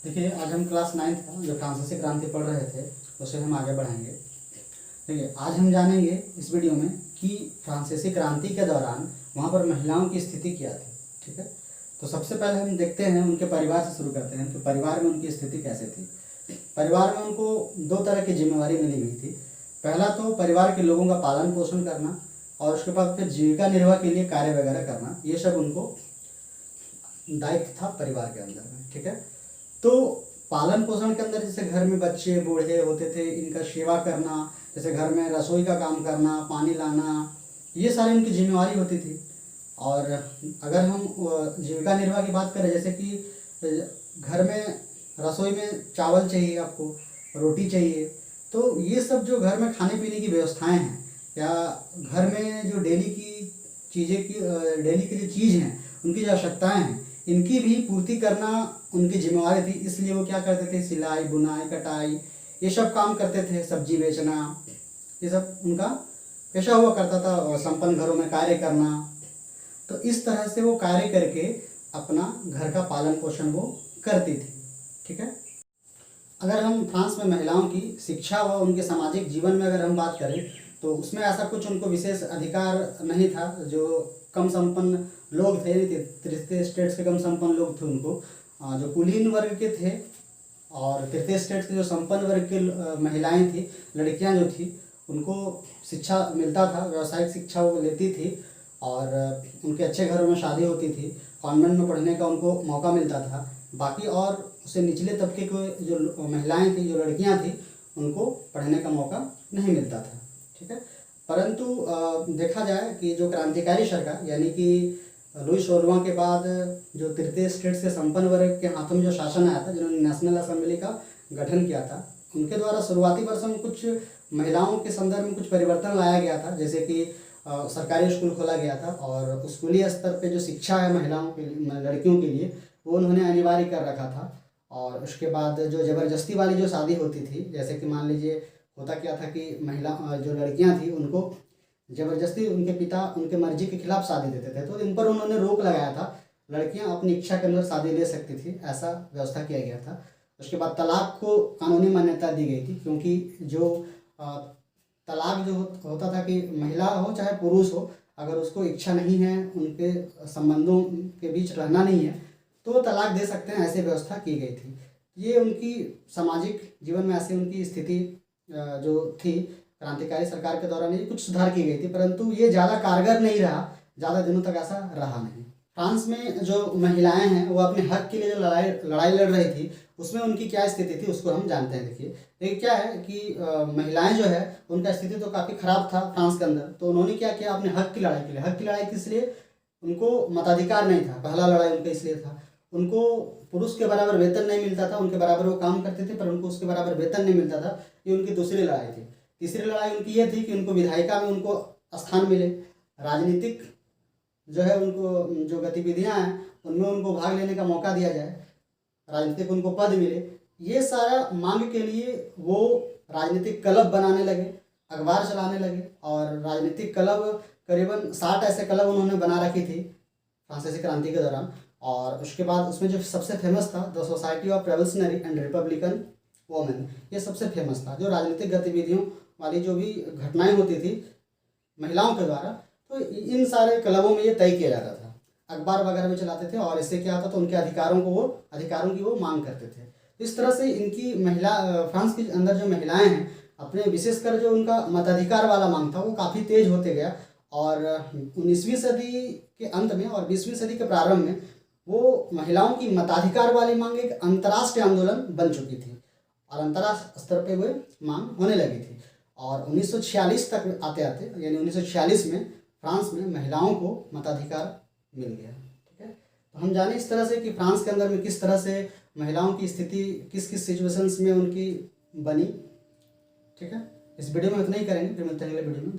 देखिए, आज हम क्लास 9th का जो फ्रांसीसी क्रांति पढ़ रहे थे उसे हम आगे बढ़ाएंगे। देखिए, आज हम जानेंगे इस वीडियो में कि फ्रांसीसी क्रांति के दौरान वहाँ पर महिलाओं की स्थिति क्या थी। ठीक है, तो सबसे पहले हम देखते हैं, उनके परिवार से शुरू करते हैं कि परिवार में उनकी स्थिति कैसे थी। परिवार में उनको दो तरह की जिम्मेवारी मिली हुई थी। पहला तो परिवार के लोगों का पालन पोषण करना, और उसके बाद फिर जीविका निर्वाह के लिए कार्य वगैरह करना। ये सब उनको दायित्व था परिवार के अंदर में। ठीक है, तो पालन पोषण के अंदर जैसे घर में बच्चे बूढ़े होते थे, इनका सेवा करना, जैसे घर में रसोई का काम करना, पानी लाना, ये सारी उनकी जिम्मेवारी होती थी। और अगर हम जीविका निर्वाह की बात करें, जैसे कि घर में रसोई में चावल चाहिए, आपको रोटी चाहिए, तो ये सब जो घर में खाने पीने की व्यवस्थाएं हैं या घर में जो डेली की चीज़ें की डेली की जो चीज़ हैं, उनकी जो आवश्यकताएँ हैं, इनकी भी पूर्ति करना उनकी जिम्मेवारी थी। इसलिए वो क्या करते थे, सिलाई बुनाई कटाई ये सब काम करते थे, सब्जी बेचना, ये सब उनका पेशा हुआ करता था। और संपन्न घरों में कार्य करना, तो इस तरह से वो कार्य करके अपना घर का पालन पोषण वो करती थी। ठीक है, अगर हम फ्रांस में महिलाओं की शिक्षा व उनके सामाजिक जीवन में अगर हम बात करें, तो उसमें ऐसा कुछ उनको विशेष अधिकार नहीं था। जो कम संपन्न लोग थे, तृतीय स्टेट्स के कम संपन्न लोग थे, उनको जो कुलीन वर्ग के थे, और तृतीय स्टेट्स के जो संपन्न वर्ग के महिलाएं थी, लड़कियां जो थी, उनको शिक्षा मिलता था, व्यावसायिक शिक्षा वो लेती थी, और उनके अच्छे घरों में शादी होती थी, कॉन्वेंट में पढ़ने का उनको मौका मिलता था। बाकी और उससे निचले तबके के जो महिलाएं थी, जो लड़कियां थी, उनको पढ़ने का मौका नहीं मिलता था। ठीक है, परंतु देखा जाए कि जो क्रांतिकारी सरकार यानी कि लुई 16वां के बाद जो तृतीय स्टेट्स के संपन्न वर्ग के हाथों में जो शासन आया था, जिन्होंने नेशनल असेंबली का गठन किया था, उनके द्वारा शुरुआती वर्षों में कुछ महिलाओं के संदर्भ में कुछ परिवर्तन लाया गया था। जैसे कि सरकारी स्कूल खोला गया था, और स्कूली स्तर पे जो शिक्षा है महिलाओं के लिए, लड़कियों के लिए, वो उन्होंने अनिवार्य कर रखा था। और उसके बाद जो ज़बरदस्ती वाली जो शादी होती थी, जैसे कि मान लीजिए होता क्या था कि महिला जो लड़कियां थी, उनको ज़बरदस्ती उनके पिता उनके मर्जी के खिलाफ शादी देते थे, तो इन पर उन्होंने रोक लगाया था। लड़कियां अपनी इच्छा के अनुसार शादी ले सकती थी, ऐसा व्यवस्था किया गया था। उसके बाद तलाक को कानूनी मान्यता दी गई थी, क्योंकि जो तलाक जो होता था कि महिला हो चाहे पुरुष हो, अगर उसको इच्छा नहीं है, उनके संबंधों के बीच रहना नहीं है, तो वो तलाक दे सकते हैं, ऐसी व्यवस्था की गई थी। ये उनकी सामाजिक जीवन में ऐसी उनकी स्थिति जो थी क्रांतिकारी सरकार के दौरान, ये कुछ सुधार की गई थी, परंतु ये ज़्यादा कारगर नहीं रहा, ज़्यादा दिनों तक ऐसा रहा नहीं। फ्रांस में जो महिलाएं हैं, वो अपने हक के लिए जो लड़ाई लड़ रही थी, उसमें उनकी क्या स्थिति थी उसको हम जानते हैं। देखिए क्या है कि महिलाएं जो है, उनका स्थिति तो काफ़ी खराब था फ्रांस के अंदर। तो उन्होंने क्या किया, अपने हक की लड़ाई के लिए, हक की लड़ाई किस लिए, उनको मताधिकार नहीं था, पहला लड़ाई उनका इसलिए था। उनको पुरुष के बराबर वेतन नहीं मिलता था, उनके बराबर वो काम करते थे पर उनको उसके बराबर वेतन नहीं मिलता था। ये उनकी दूसरी लड़ाई थी। तीसरी लड़ाई उनकी ये थी कि उनको विधायिका में उनको स्थान मिले, राजनीतिक जो है उनको जो गतिविधियां हैं उनमें उनको भाग लेने का मौका दिया जाए, राजनीतिक उनको पद मिले। ये सारा मांग के लिए वो राजनीतिक क्लब बनाने लगे, अखबार चलाने लगे, और राजनीतिक क्लब करीबन 60 ऐसे क्लब उन्होंने बना रखी थी फ्रांसीसी क्रांति के दौरान। और उसके बाद उसमें जो सबसे फेमस था, the society of revolutionary and Republican women, ये सबसे फेमस था। जो राजनीतिक गतिविधियों वाली जो भी घटनाएं होती थी महिलाओं के द्वारा, तो इन सारे क्लबों में ये तय किया जाता था, अखबार वगैरह में चलाते थे, और इससे क्या होता था, उनके अधिकारों की वो मांग करते थे। इस तरह से इनकी फ्रांस के अंदर जो महिलाएं हैं, अपने विशेषकर जो उनका मताधिकार वाला मांग था, वो काफ़ी तेज होते गया। और 19वीं सदी के अंत में और 20वीं सदी के प्रारंभ में वो महिलाओं की मताधिकार वाली मांग एक अंतर्राष्ट्रीय आंदोलन बन चुकी थी, और अंतर्राष्ट्रीय स्तर पे वो मांग होने लगी थी। और 1946 तक आते आते, यानी 1946 में फ्रांस में महिलाओं को मताधिकार मिल गया। ठीक है, तो हम जाने इस तरह से कि फ्रांस के अंदर में किस तरह से महिलाओं की स्थिति किस किस सिचुएशंस में उनकी बनी। ठीक है, इस वीडियो में इतना ही करेंगे, फिर मिलते हैं अगले वीडियो में।